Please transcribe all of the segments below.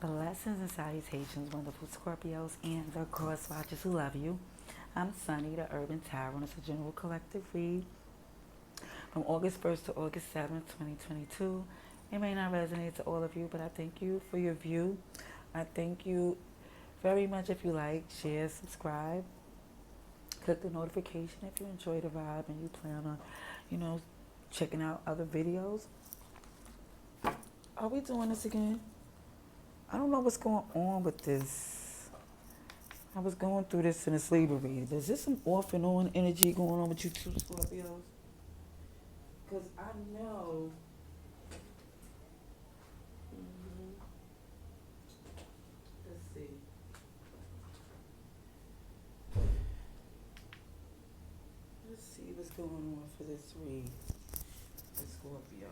Blessings and salutations, wonderful Scorpios and the cross watchers who love you. I'm Sunny, the Urban Tarot, and it's a general collective read from August 1st to August 7th, 2022. It may not resonate to all of you, but I thank you for your view. I thank you very much if you like, share, subscribe, click the notification if you enjoy the vibe and you plan on, checking out other videos. Are we doing this again? I don't know what's going on with this. I was going through this in a sleeper read. Is this some off and on energy going on with you two Scorpios? Because I know. Let's see. Let's see what's going on for this read for Scorpio.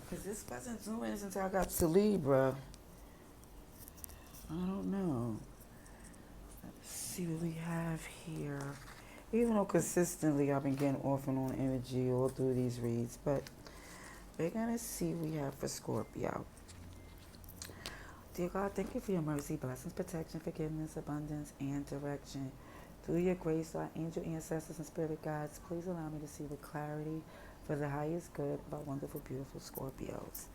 Because this wasn't doing this until I got to Libra. I don't know. Let's see what we have here. Even though consistently I've been getting off and on energy all through these reads, but we're going to see what we have for Scorpio. Dear God, thank you for your mercy, blessings, protection, forgiveness, abundance, and direction. Through your grace, our angel ancestors and spirit guides, please allow me to see with clarity for the highest good of our wonderful, beautiful Scorpios.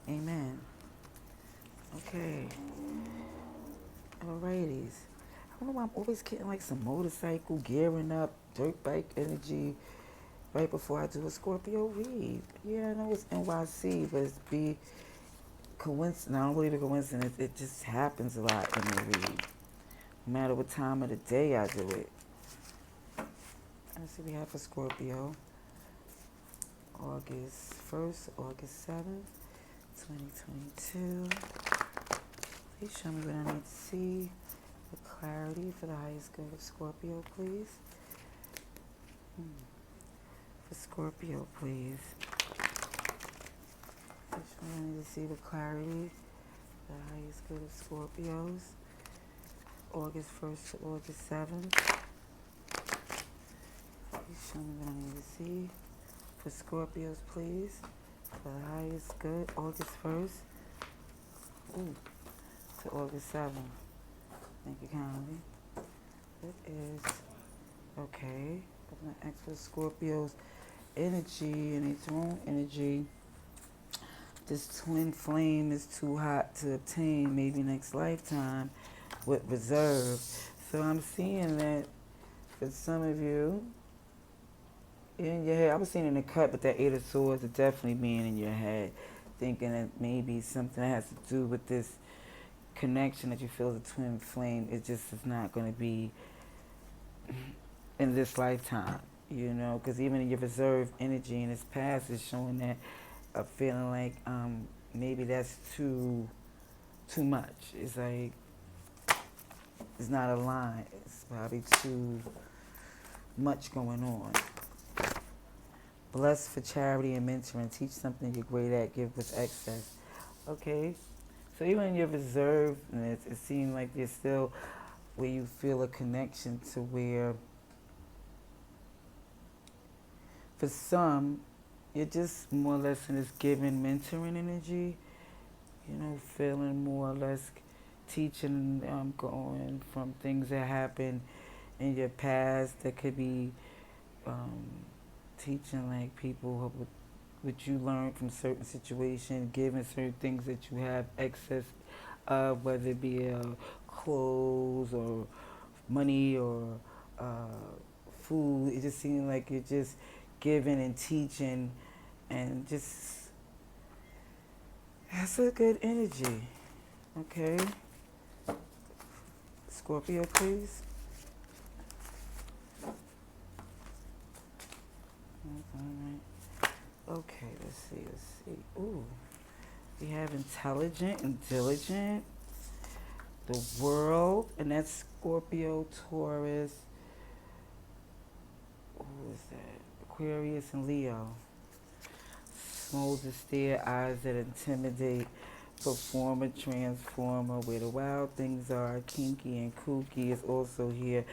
Amen. Okay. Alrighties. I don't know why I'm always getting like some motorcycle, gearing up, dirt bike energy right before I do a Scorpio read. Yeah, I know it's NYC, but it's be coincidence. I don't believe a coincidence. It just happens a lot in the read. No matter what time of the day I do it. Let's see what we have for Scorpio. August 1st, August 7th, 2022. Please show me what I need to see. The clarity for the highest good of Scorpio, please. For Scorpio, please. Please show me what I need to see. The clarity for the highest good of Scorpios. August 1st to August 7th. Please show me what I need to see. For Scorpios, please. For the highest good, August 1st to August 7th. Thank you kindly. It is okay. I'm going to ask for Scorpio's energy and its own energy. This twin flame is too hot to obtain, maybe next lifetime, with reserve. So I'm seeing that for some of you, in your head, I was seeing in the cut, but that Eight of Swords is definitely being in your head, thinking that maybe something that has to do with this connection that you feel as a twin flame. It just is not going to be in this lifetime, because even in your reserve energy in this past is showing that a feeling like maybe that's too much. It's like it's not aligned. It's probably too much going on. Bless for charity and mentoring. Teach something you're great at. Give with excess. Okay? So even in your reservedness, it seems like you're still where you feel a connection to where, for some, you're just more or less in this giving, mentoring energy. Feeling more or less teaching, going from things that happened in your past that could be teaching like people what you learned from certain situations, giving certain things that you have excess of, whether it be clothes or money or food. It just seems like you're just giving and teaching, and just that's a good energy. Okay, Scorpio, please. Okay, let's see. Ooh, we have intelligent and diligent, the world, and that's Scorpio, Taurus. Who is that? Aquarius and Leo. Souls that stare, eyes that intimidate, performer, transformer, where the wild things are, kinky and kooky is also here.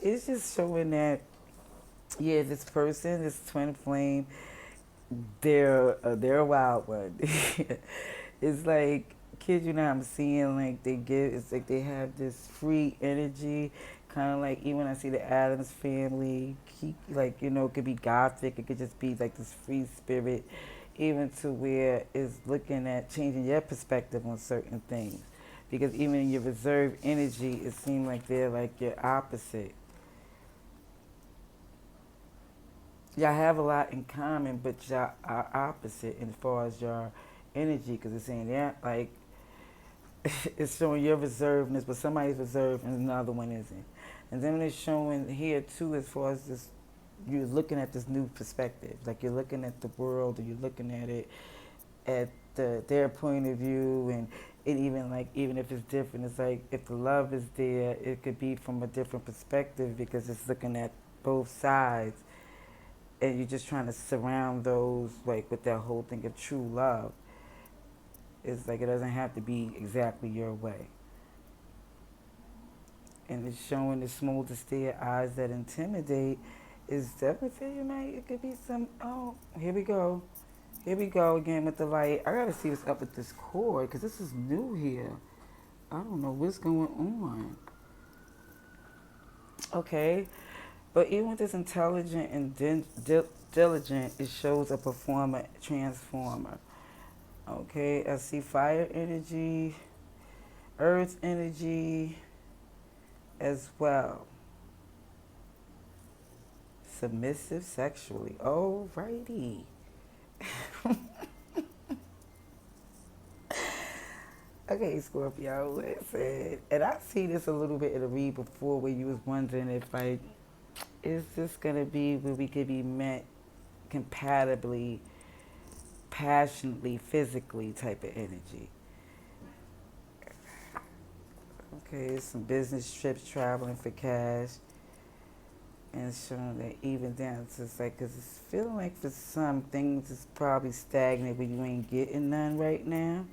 It's just showing that, this person, this twin flame, they're a wild one. It's like kid you not, I'm seeing like they give, it's like they have this free energy, kind of like even when I see the Adams family, like, you know, it could be gothic, it could just be like this free spirit, even to where it's looking at changing your perspective on certain things. Because even in your reserved energy, it seems like they're like your opposite. Y'all have a lot in common, but y'all are opposite as far as your energy. Because it's saying, yeah, like, it's showing your reservedness, but somebody's reserved and another one isn't. And then it's showing here too, as far as this, you're looking at this new perspective. Like you're looking at the world, or you're looking at it at their point of view, and it even like even if it's different, it's like if the love is there, it could be from a different perspective because it's looking at both sides, and you're just trying to surround those like with that whole thing of true love. It's like it doesn't have to be exactly your way. And it's showing the smolder stare eyes that intimidate. Is definitely you might, it could be some, oh, here we go. Here we go again with the light. I gotta see what's up with this cord because this is new here. I don't know what's going on. Okay, but even with this intelligent and diligent, it shows a performer, transformer. Okay, I see fire energy, earth energy as well. Submissive sexually. Alrighty. Okay, Scorpio, listen. And I see this a little bit in the read before where you was wondering if like, is this gonna be where we could be met compatibly, passionately, physically type of energy. Okay, some business trips, traveling for cash, and showing that even down to it's like, cause it's feeling like for some things it's probably stagnant, but you ain't getting none right now.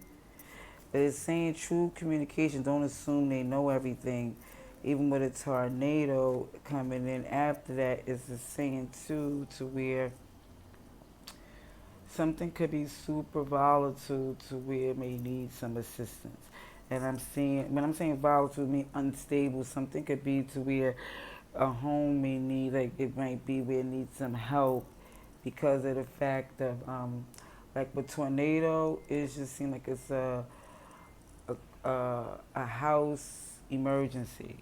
But it's saying true communication. Don't assume they know everything. Even with a tornado coming in after that, it's the saying too, to where something could be super volatile to where it may need some assistance. And I'm seeing, when I'm saying volatile, I mean unstable. Something could be to where a home may need, like it might be where it needs some help because of the fact of, like with tornado, it just seems like it's a house emergency.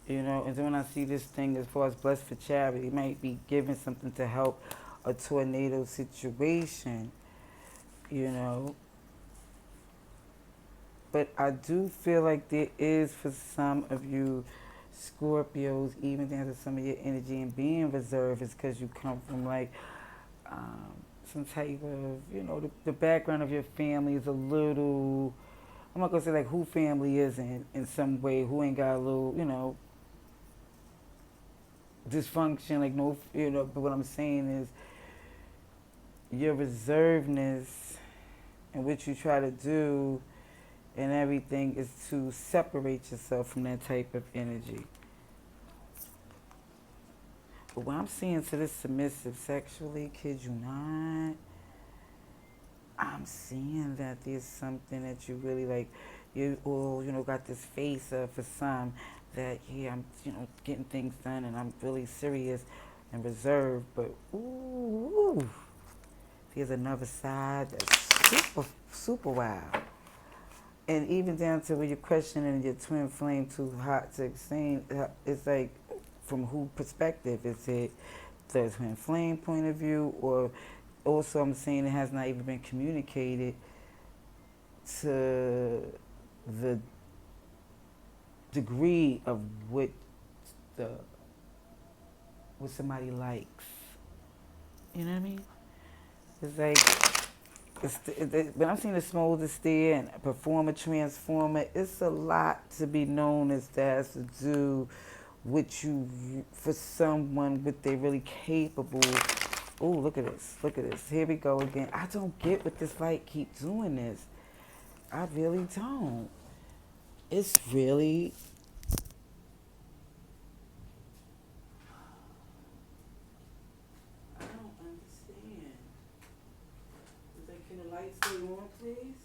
You know, and then when I see this thing as far as blessed for charity, it might be giving something to help a tornado situation, you know. But I do feel like there is for some of you Scorpios, even down to some of your energy and being reserved is because you come from like some type of, you know, the background of your family is a little, I'm not gonna say like who family is in some way, who ain't got a little, you know, dysfunction, like no, you know, but what I'm saying is your reservedness and what you try to do and everything is to separate yourself from that type of energy. But what I'm seeing to this submissive sexually, kid you not, I'm seeing that there's something that you really like, you all, you know, got this face for some that, yeah, I'm, you know, getting things done and I'm really serious and reserved, but ooh, there's another side that's super, super wild. And even down to where you're questioning your twin flame too hot to explain, it's like, from who perspective? Is it the twin flame point of view, or also I'm saying it has not even been communicated to the degree of the what somebody likes. You know what I mean? It's like when I'm seeing the smolder stare and performer, transformer, it's a lot to be known as that has to do with you for someone what they really capable. Oh, look at this. Look at this. Here we go again. I don't get what this light keep doing this. I really don't. It's really, I don't understand. It's like, can the light stay on, please?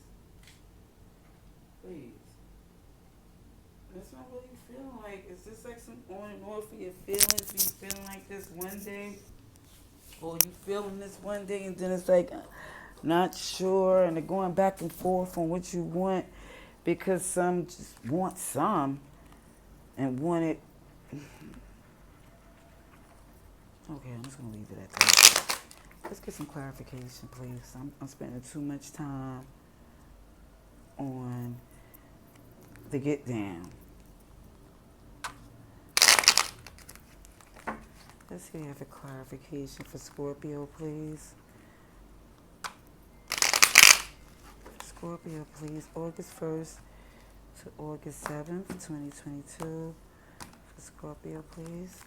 that's what I'm really feeling like. Is this like some on and off of your feelings? Be feeling like this one day, or you feeling this one day, and then it's like not sure, and they're going back and forth on what you want because some just want some and want it. Okay, I'm just gonna leave it at that. Let's get some clarification, please. I'm spending too much time on the get down. Let's see if I have a clarification for Scorpio, please. Scorpio, please. August 1st to August 7th, 2022. For Scorpio, please.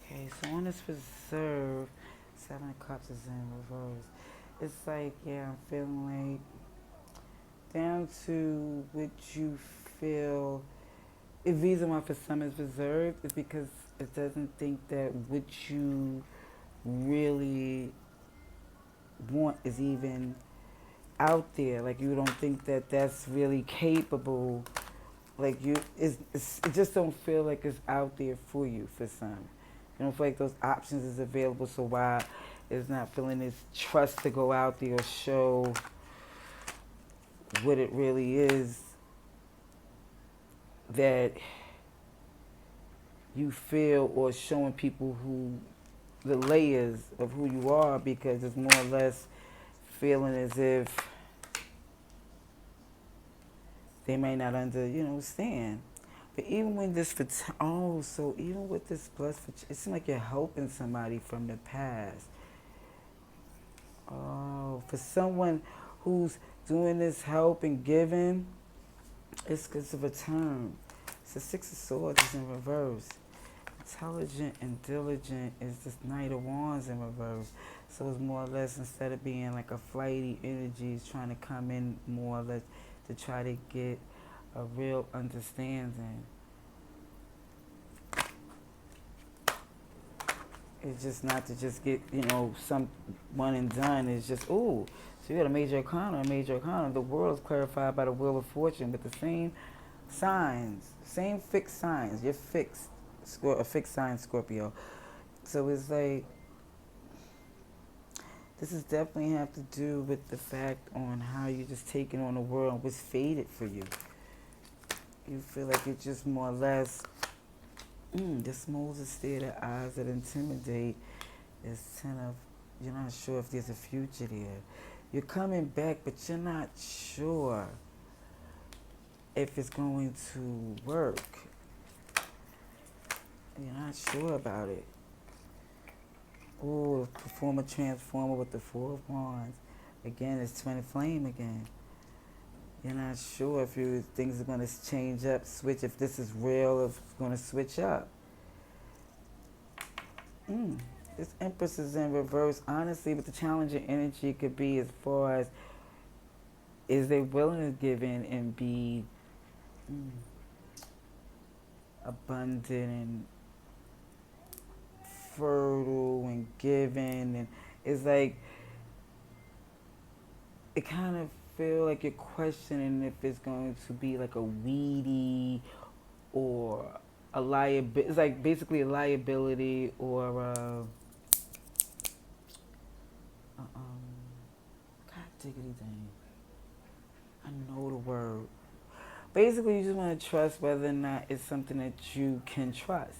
Okay, so on this reserve, Seven of Cups is in reverse. It's like, yeah, I'm feeling like down to what you feel. The reason why for some is reserved is because it doesn't think that what you really want is even out there. Like you don't think that that's really capable. Like it just don't feel like it's out there for you for some. You don't feel like those options is available. So why it's not feeling this trust to go out there or show what it really is that you feel, or showing people who the layers of who you are, because it's more or less feeling as if they may not understand. But even when this, so even with this plus, it seems like you're helping somebody from the past. Oh, for someone who's doing this help and giving, it's a return. It's the Six of Swords is in reverse. Intelligent and diligent is this Knight of Wands in reverse. So it's more or less, instead of being like a flighty energy, it's trying to come in more or less to try to get a real understanding. It's just not to just get, some one and done. It's just, ooh, so you got a major arcana. The world's clarified by the Wheel of Fortune with the same signs, same fixed signs. You're fixed, a fixed sign, Scorpio. So it's like, this is definitely have to do with the fact on how you're just taking on the world and what's faded for you. You feel like it's just more or less, this Moses there, the eyes that intimidate, is you're not sure if there's a future there. You're coming back, but you're not sure if it's going to work. You're not sure about it. Ooh, perform a transformer with the Four of Wands. Again, it's twin flame again. You're not sure if things are going to change up, switch, if this is real, if it's going to switch up. This Empress is in reverse. Honestly, but the challenging energy could be as far as, is they willing to give in and be abundant and fertile and giving, and it's like, it kind of feel like you're questioning if it's going to be like a weedy or a liability. It's like basically a liability or God diggity dang. I know the word. Basically, you just want to trust whether or not it's something that you can trust.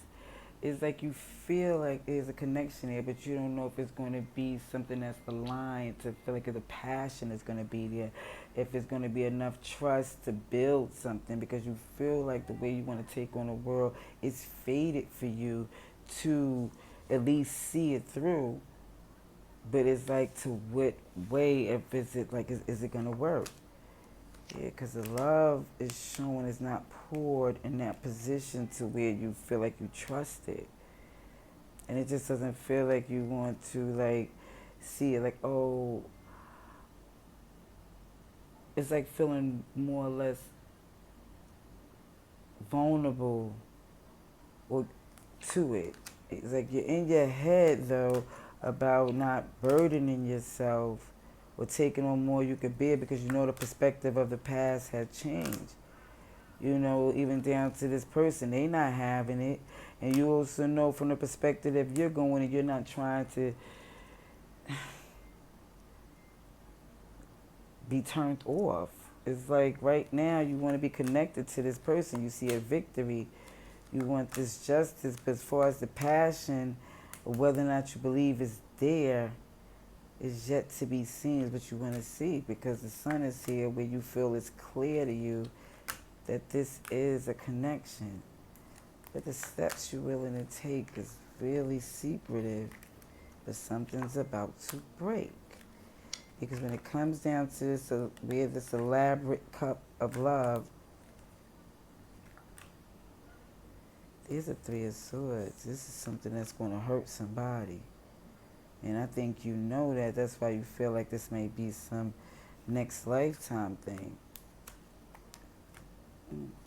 It's like you feel like there's a connection there, but you don't know if it's going to be something that's aligned to feel like the passion is going to be there, if it's going to be enough trust to build something, because you feel like the way you want to take on the world is fated for you to at least see it through. But it's like, to what way, if is it like, is it going to work? Yeah, because the love is showing is not poured in that position to where you feel like you trust it. And it just doesn't feel like you want to, like, see it. Like, oh, it's like feeling more or less vulnerable or to it. It's like you're in your head, though, about not burdening yourself or taking on more you could bear, because you know the perspective of the past had changed. You know, even down to this person, they not having it. And you also know from the perspective that you're going and you're not trying to be turned off. It's like right now you want to be connected to this person. You see a victory. You want this justice. But as far as the passion of whether or not you believe is there is yet to be seen, is what you want to see, because the sun is here where you feel it's clear to you that this is a connection. But the steps you're willing to take is really secretive, but something's about to break. Because when it comes down to this, we have this elaborate cup of love, there's a Three of Swords. This is something that's going to hurt somebody. And I think you know that. That's why you feel like this may be some next lifetime thing.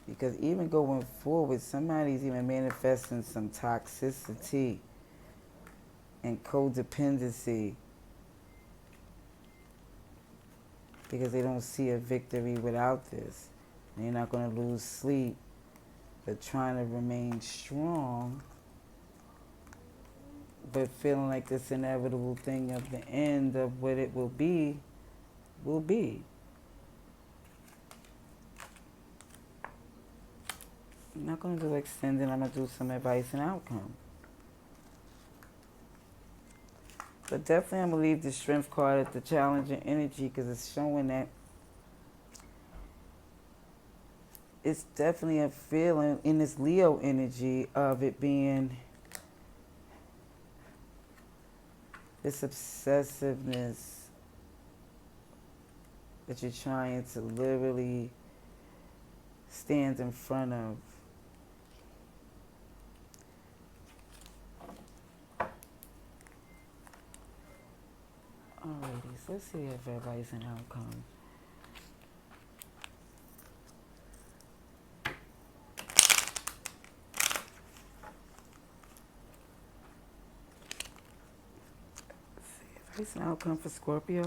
Because even going forward, somebody's even manifesting some toxicity and codependency, because they don't see a victory without this. And they're not going to lose sleep, but trying to remain strong, but feeling like this inevitable thing of the end of what it will be, will be. I'm not going to do extending, I'm going to do some advice and outcome. But definitely I'm going to leave the strength card at the challenging energy, because it's showing that it's definitely a feeling in this Leo energy of it being this obsessiveness that you're trying to literally stand in front of. Alrighty, so let's see if advice and outcome. Advice and outcome for Scorpio.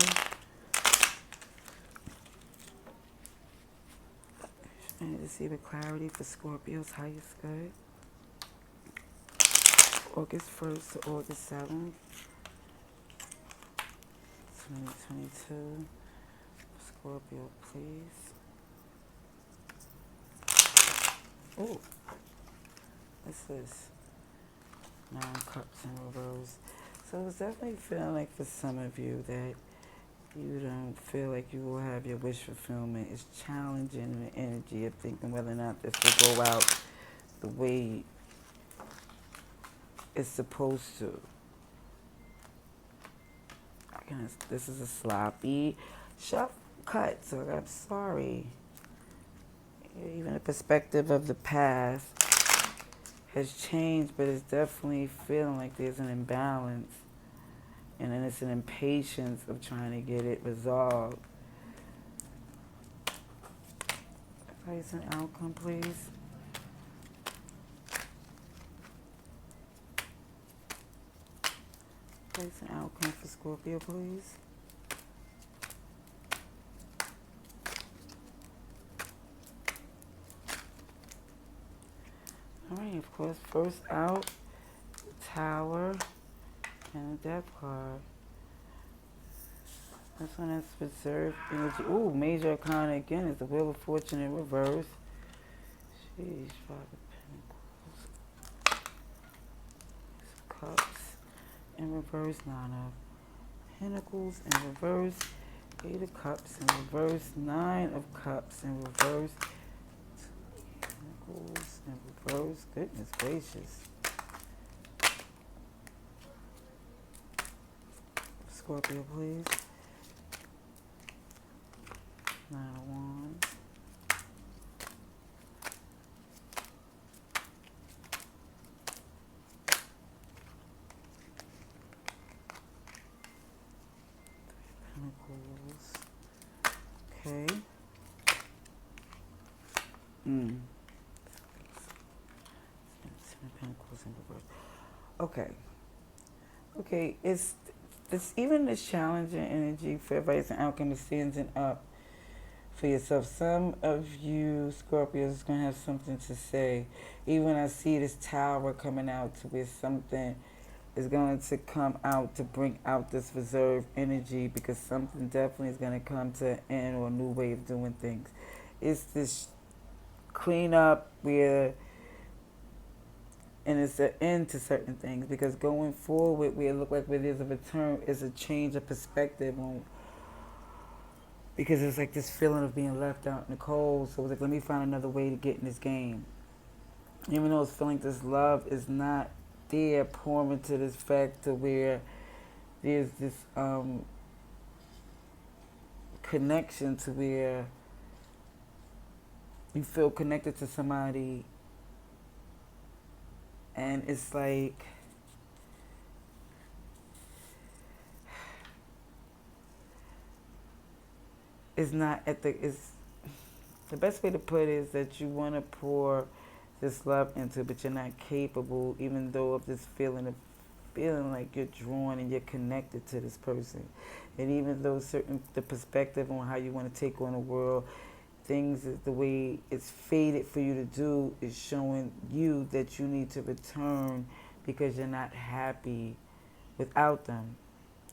I need to see the clarity for Scorpio's highest good. August 1st to August 7th, 2022. Scorpio, please. Oh, what's this? 9 Cups in reverse. So it's definitely feeling like for some of you that you don't feel like you will have your wish fulfillment. It's challenging the energy of thinking whether or not this will go out the way it's supposed to. This is a sloppy shuffle cut, so I'm sorry. Even the perspective of the past has changed, but it's definitely feeling like there's an imbalance. And then it's an impatience of trying to get it resolved. Advice and outcome, please. Advice and outcome for Scorpio, please. Alright, of course, first out, Tower and a Death card. This one is reserved energy. Ooh, major arcana again is the Wheel of Fortune in reverse. Sheesh, 5 of Pentacles. Cups in reverse. 9 of Pentacles in reverse. 8 of Cups in reverse. 9 of Cups in reverse. 2 Pentacles in reverse. Goodness gracious. Scorpio, please. 9 of Wands. Pentacles. Okay. Ten of Pentacles in reverse. Okay. Okay, it's this challenging energy for everybody's an alchemist standing up for yourself. Some of you Scorpios is gonna have something to say. Even when I see this tower coming out to where something is going to come out to bring out this reserve energy, because something definitely is going to come to an end or a new way of doing things. It's this cleanup where, and it's an end to certain things, because going forward where it look like where there's a return is a change of perspective on, because it's like this feeling of being left out in the cold. So it's like, let me find another way to get in this game. Even though it's feeling this love is not there, pouring to this fact to where there's this connection to where you feel connected to somebody, and it's like it's not at the best way to put it is that you want to pour this love into, but you're not capable, even though of this feeling of feeling like you're drawn and you're connected to this person. And even though the perspective on how you want to take on the world, things is the way it's fated for you to do is showing you that you need to return because you're not happy without them.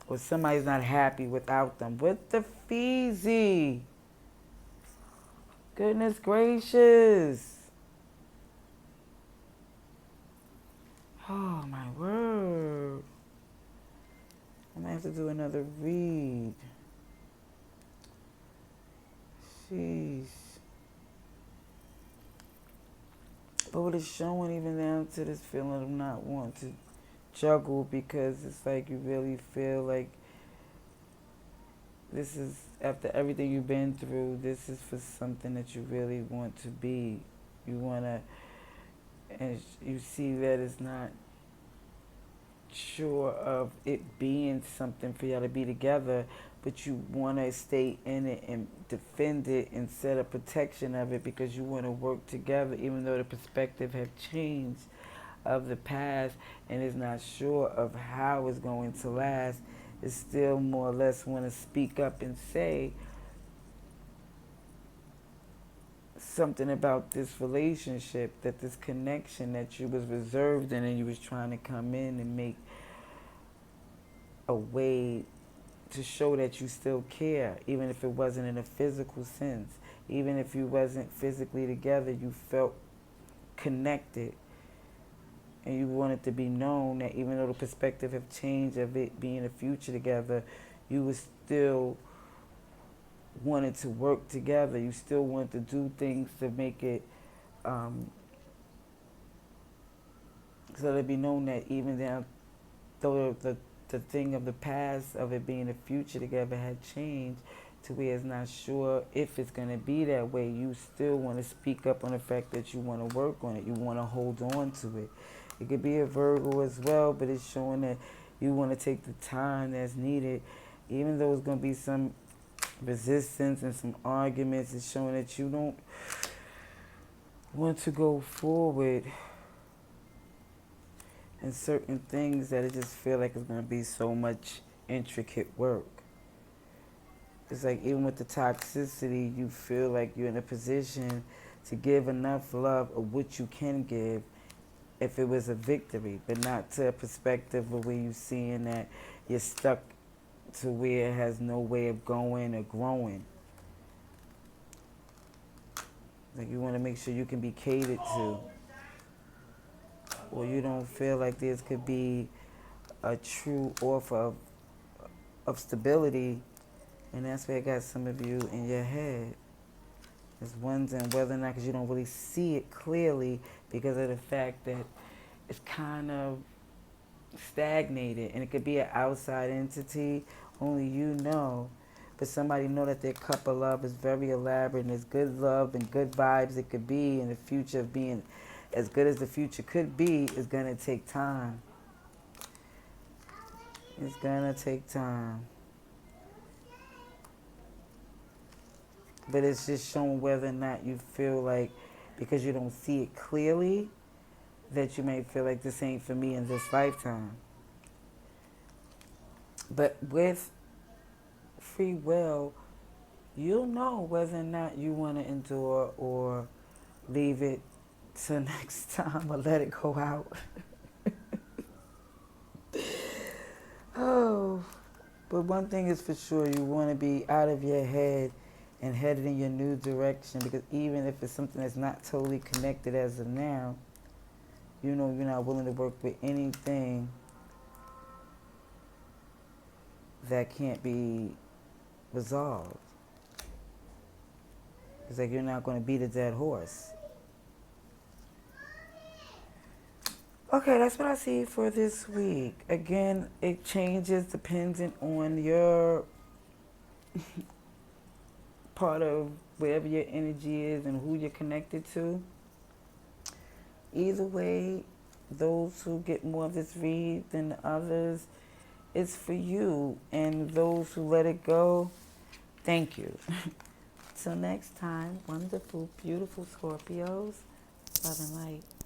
Or somebody's not happy without them. With the Feezy. Goodness gracious. Oh my word. I'm gonna have to do another read. Jeez. But what it's showing even down to this feeling of not wanting to juggle, because it's like you really feel like this is, after everything you've been through, this is for something that you really want to be. You want to, and you see that it's not sure of it being something for y'all to be together, but you want to stay in it and defend it and set a protection of it, because you want to work together, even though the perspective have changed of the past and is not sure of how it's going to last. It's still more or less want to speak up and say something about this relationship, that this connection that you was reserved in, and you was trying to come in and make a way to show that you still care, even if it wasn't in a physical sense. Even if you wasn't physically together, you felt connected. And you wanted to be known that even though the perspective have changed of it being a future together, you was still wanted to work together. You still wanted to do things to make it so to be known that even though the thing of the past of it being a future together had changed to where it's not sure if it's going to be that way, you still want to speak up on the fact that you want to work on it. You want to hold on to it. It could be a Virgo as well, but it's showing that you want to take the time that's needed. Even though it's going to be some resistance and some arguments, it's showing that you don't want to go forward in certain things, that it just feel like it's going to be so much intricate work. It's like even with the toxicity, you feel like you're in a position to give enough love of what you can give if it was a victory, but not to a perspective of where you're seeing that you're stuck to where it has no way of going or growing. Like you want to make sure you can be catered to, or you don't feel like this could be a true offer of stability, and that's where I got some of you in your head. It's wondering whether or not, because you don't really see it clearly because of the fact that it's kind of stagnated, and it could be an outside entity, only you know, but somebody know that their cup of love is very elaborate and it's good love and good vibes it could be, and the future of being as good as the future could be is going to take time. It's going to take time. But it's just showing whether or not you feel like, because you don't see it clearly, that you may feel like this ain't for me in this lifetime. But with free will, you'll know whether or not you want to endure or leave it till next time or let it go out. Oh, but one thing is for sure, you want to be out of your head and headed in your new direction, because even if it's something that's not totally connected as of now, you know you're not willing to work with anything that can't be resolved. It's like you're not going to beat a dead horse. Okay, that's what I see for this week. Again, it changes depending on your part of wherever your energy is and who you're connected to. Either way, those who get more of this read than the others, it's for you. And those who let it go, thank you. Till next time, wonderful, beautiful Scorpios, love and light.